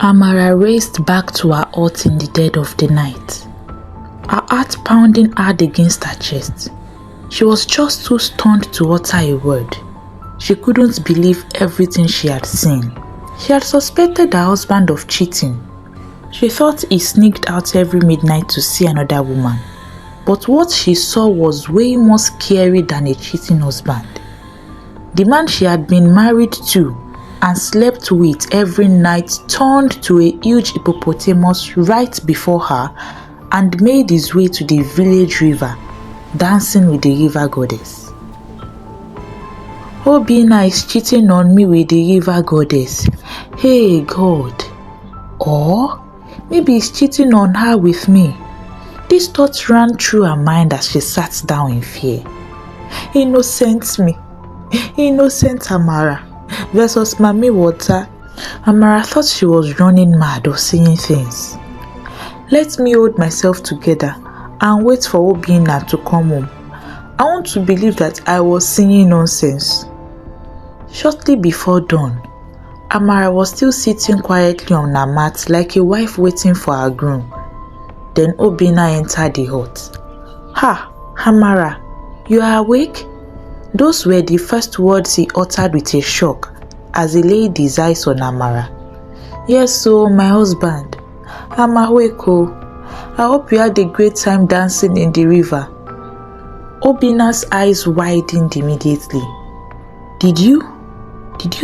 Amara raced back to her hut in the dead of the night, her heart pounding hard against her chest. She was just too stunned to utter a word. She couldn't believe everything she had seen. She had suspected her husband of cheating. She thought he sneaked out every midnight to see another woman. But what she saw was way more scary than a cheating husband. The man she had been married to and slept with every night turned to a huge hippopotamus right before her and made his way to the village river, dancing with the river goddess. Obinna is cheating on me with the river goddess. Hey God. Or maybe he's cheating on her with me. This thought ran through her mind as she sat down in fear. Innocent me. Innocent Amara versus Mamie Water. Amara thought she was running mad or seeing things. Let me hold myself together and wait for Obinna to come home. I want to believe that I was singing nonsense. Shortly before dawn, Amara was still sitting quietly on her mat like a wife waiting for her groom. Then Obinna entered the hut. Ha, Amara, you are awake? Those were the first words he uttered with a shock as he laid his eyes on Amara. Yes, so my husband. I'm awake, oh. I hope you had a great time dancing in the river. Obinna's eyes widened immediately. Did you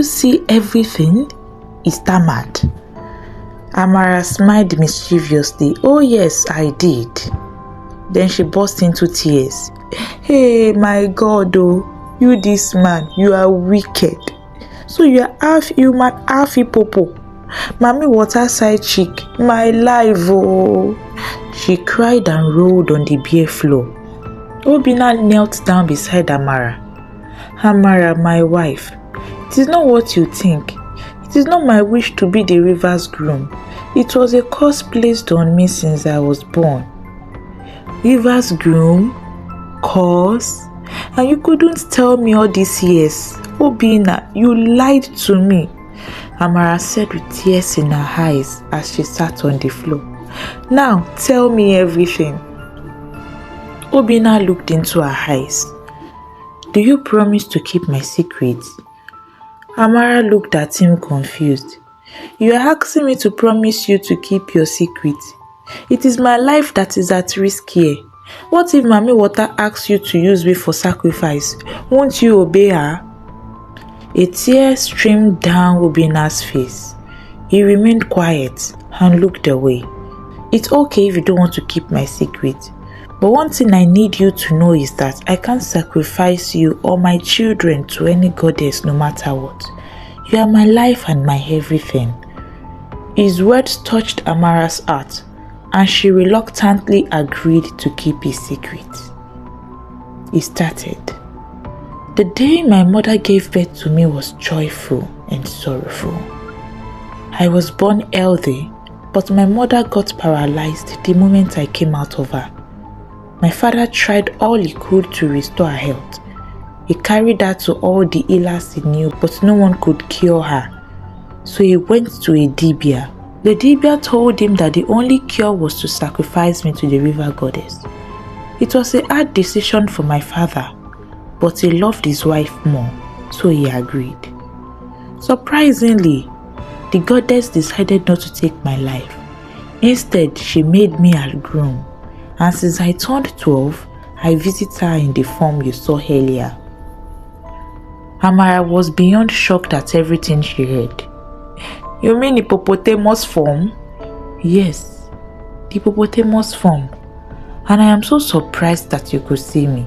see everything? He stammered. Amara smiled mischievously. Oh yes, I did. Then she burst into tears. Hey, my God, oh. You this man, you are wicked. So you are half human, half hippopo. Mamie Water side chick, my life, oh. She cried and rolled on the bare floor. Obinna knelt down beside Amara. Amara, my wife, it is not what you think. It is not my wish to be the river's groom. It was a curse placed on me since I was born. River's groom? Curse? And you couldn't tell me all these years. Obinna, you lied to me. Amara said with tears in her eyes as she sat on the floor. Now tell me everything. Obinna looked into her eyes. Do you promise to keep my secret? Amara looked at him confused. You are asking me to promise you to keep your secret. It is my life that is at risk here. What if Mamie Water asks you to use me for sacrifice? Won't you obey her? A tear streamed down Obinna's face. He remained quiet and looked away. It's okay if you don't want to keep my secret. But one thing I need you to know is that I can't sacrifice you or my children to any goddess no matter what. You are my life and my everything. His words touched Amara's heart, and she reluctantly agreed to keep his secret. He started. The day my mother gave birth to me was joyful and sorrowful. I was born healthy, but my mother got paralyzed the moment I came out of her. My father tried all he could to restore her health. He carried her to all the healers he knew, but no one could cure her. So he went to a dibia. The dibia told him that the only cure was to sacrifice me to the river goddess. It was a hard decision for my father, but he loved his wife more, so he agreed. Surprisingly, the goddess decided not to take my life. Instead, she made me her groom, and since I turned 12, I visit her in the form you saw earlier. Amara was beyond shocked at everything she heard. You mean hippopotamus form? Yes, the hippopotamus form. And I am so surprised that you could see me.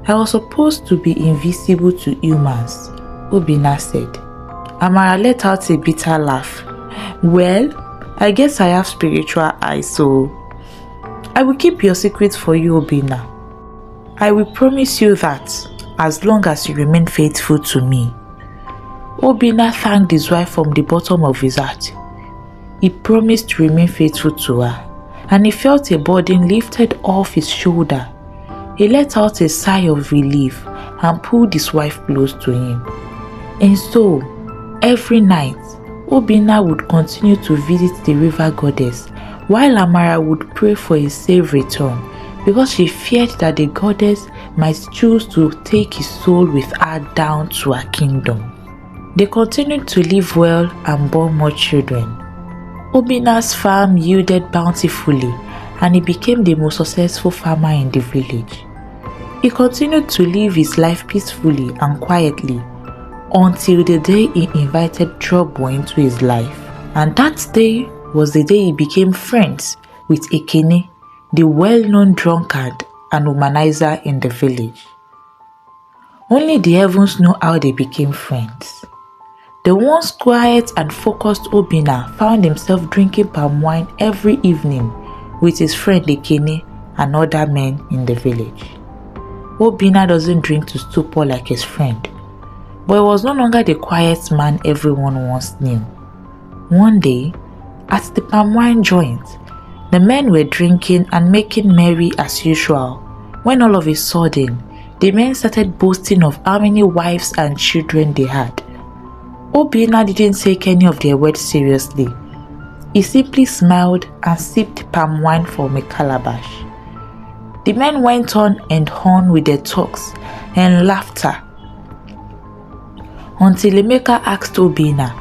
I was supposed to be invisible to humans, Obinna said. Amara let out a bitter laugh. Well, I guess I have spiritual eyes, so I will keep your secret for you, Obinna. I will promise you that as long as you remain faithful to me. Obinna thanked his wife from the bottom of his heart. He promised to remain faithful to her, and he felt a burden lifted off his shoulder. He let out a sigh of relief and pulled his wife close to him. And so, every night, Obinna would continue to visit the river goddess, while Amara would pray for a safe return because she feared that the goddess might choose to take his soul with her down to her kingdom. They continued to live well and born more children. Obinna's farm yielded bountifully and he became the most successful farmer in the village. He continued to live his life peacefully and quietly until the day he invited trouble into his life. And that day was the day he became friends with Ekene, the well-known drunkard and womanizer in the village. Only the heavens know how they became friends. The once quiet and focused Obinna found himself drinking palm wine every evening with his friend Ekene and other men in the village. Obinna doesn't drink to stupor like his friend, but he was no longer the quiet man everyone once knew. One day, at the palm wine joint, the men were drinking and making merry as usual when all of a sudden, the men started boasting of how many wives and children they had. Obinna didn't take any of their words seriously. He simply smiled and sipped palm wine from a calabash. The men went on and on with their talks and laughter until Emeka asked Obinna,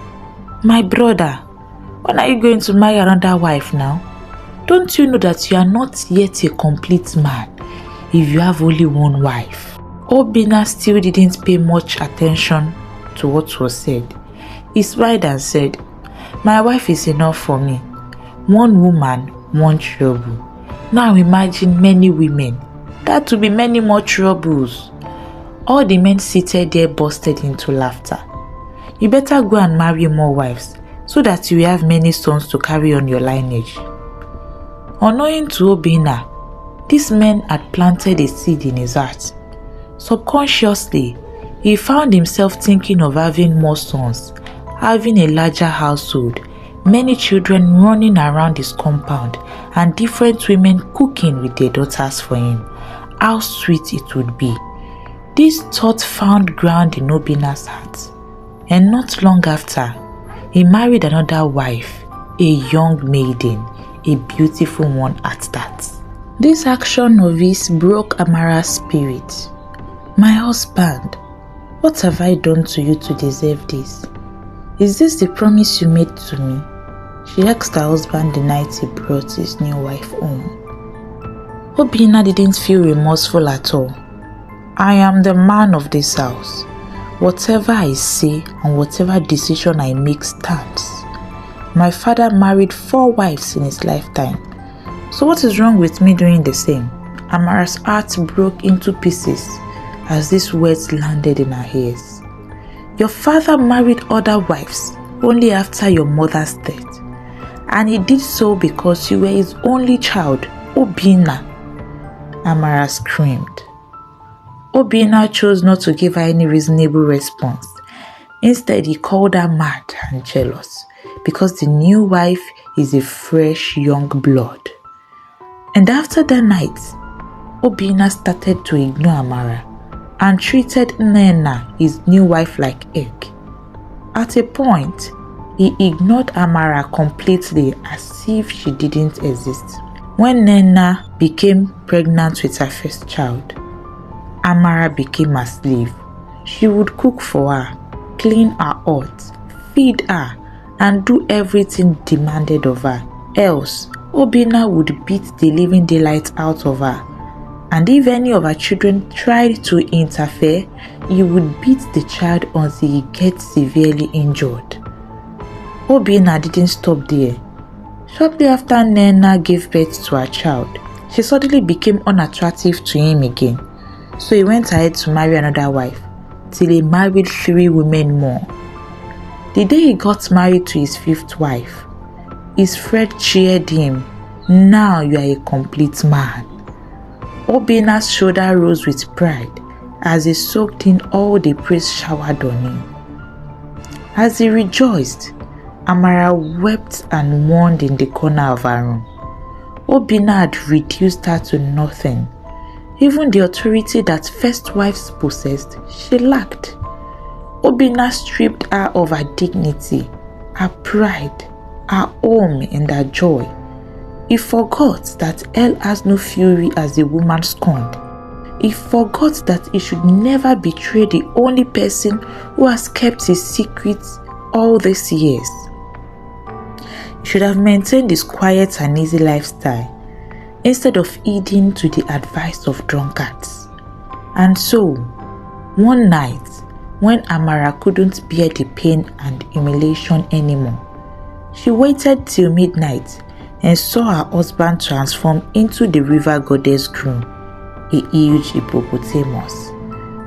"My brother, when are you going to marry another wife now? Don't you know that you are not yet a complete man if you have only one wife?" Obinna still didn't pay much attention to what was said. He smiled and said, "My wife is enough for me. One woman, one trouble. Now imagine many women. That will be many more troubles." All the men seated there bursted into laughter. "You better go and marry more wives so that you will have many sons to carry on your lineage." Unknowing to Obinna, these men had planted a seed in his heart. Subconsciously, he found himself thinking of having more sons, having a larger household, many children running around his compound, and different women cooking with their daughters for him. How sweet it would be. This thought found ground in Obinna's heart, and not long after, he married another wife, a young maiden, a beautiful one at that. This action of his broke Amara's spirit. "My husband, what have I done to you to deserve this? Is this the promise you made to me?" she asked her husband the night he brought his new wife home. Obinna didn't feel remorseful at all. "I am the man of this house. Whatever I say and whatever decision I make stands. My father married 4 wives in his lifetime. So what is wrong with me doing the same?" Amara's heart broke into pieces as these words landed in her ears. "Your father married other wives only after your mother's death, and he did so because you were his only child, Obinna," Amara screamed. Obinna chose not to give her any reasonable response. Instead, he called her mad and jealous because the new wife is a fresh young blood. And after that night, Obinna started to ignore Amara and treated Nnenna, his new wife, like egg. At a point, he ignored Amara completely as if she didn't exist. When Nnenna became pregnant with her first child, Amara became a slave. She would cook for her, clean her hut, feed her, and do everything demanded of her. Else, Obinna would beat the living daylight out of her. And if any of her children tried to interfere, he would beat the child until he gets severely injured. Obinna didn't stop there. Shortly after Nnenna gave birth to her child, she suddenly became unattractive to him again. So he went ahead to marry another wife, till he married 3 women more. The day he got married to his 5th wife, his friend cheered him, "Now you are a complete man." Obinna's shoulder rose with pride as he soaked in all the praise showered on him. As he rejoiced, Amara wept and mourned in the corner of her room. Obinna had reduced her to nothing. Even the authority that first wives possessed, she lacked. Obinna stripped her of her dignity her pride, her home and her joy. He forgot that hell has no fury as the woman scorned. He forgot that he should never betray the only person who has kept his secrets all these years. He should have maintained his quiet and easy lifestyle instead of heeding to the advice of drunkards. And so, one night, when Amara couldn't bear the pain and humiliation anymore, she waited till midnight and saw her husband transform into the river goddess groom, a huge hippopotamus.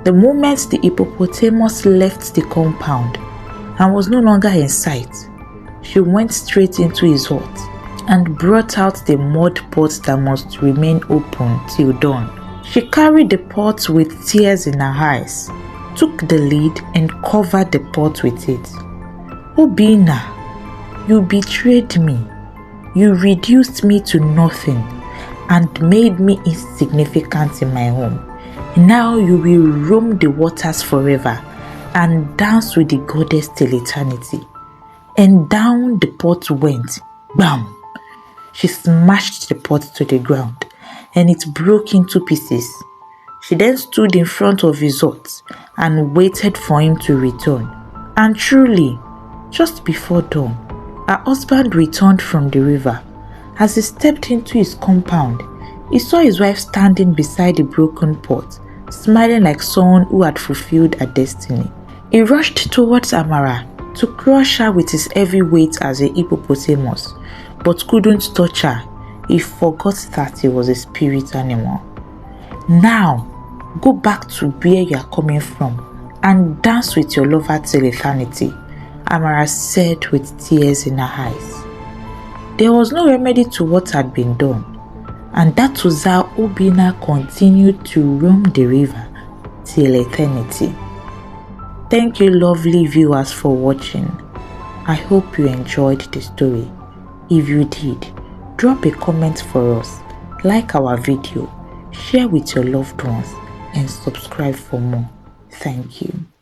The moment the hippopotamus left the compound and was no longer in sight, she went straight into his hut and brought out the mud pot that must remain open till dawn. She carried the pot with tears in her eyes, took the lid and covered the pot with it. Obina, you betrayed me. You reduced me to nothing and made me insignificant in my home. Now you will roam the waters forever and dance with the goddess till eternity. And down the pot went. Bam! She smashed the pot to the ground and it broke into pieces. She then stood in front of his hut and waited for him to return. And truly, just before dawn, her husband returned from the river. As he stepped into his compound, he saw his wife standing beside the broken pot, smiling like someone who had fulfilled her destiny. He rushed towards Amara to crush her with his heavy weight as a hippopotamus, but couldn't touch her. He forgot that he was a spirit animal. Now, go back to where you are coming from and dance with your lover till eternity, Amara said with tears in her eyes. There was no remedy to what had been done, and that was how Obina continued to roam the river till eternity. Thank you lovely viewers for watching. I hope you enjoyed the story. If you did, drop a comment for us, like our video, share with your loved ones and subscribe for more. Thank you.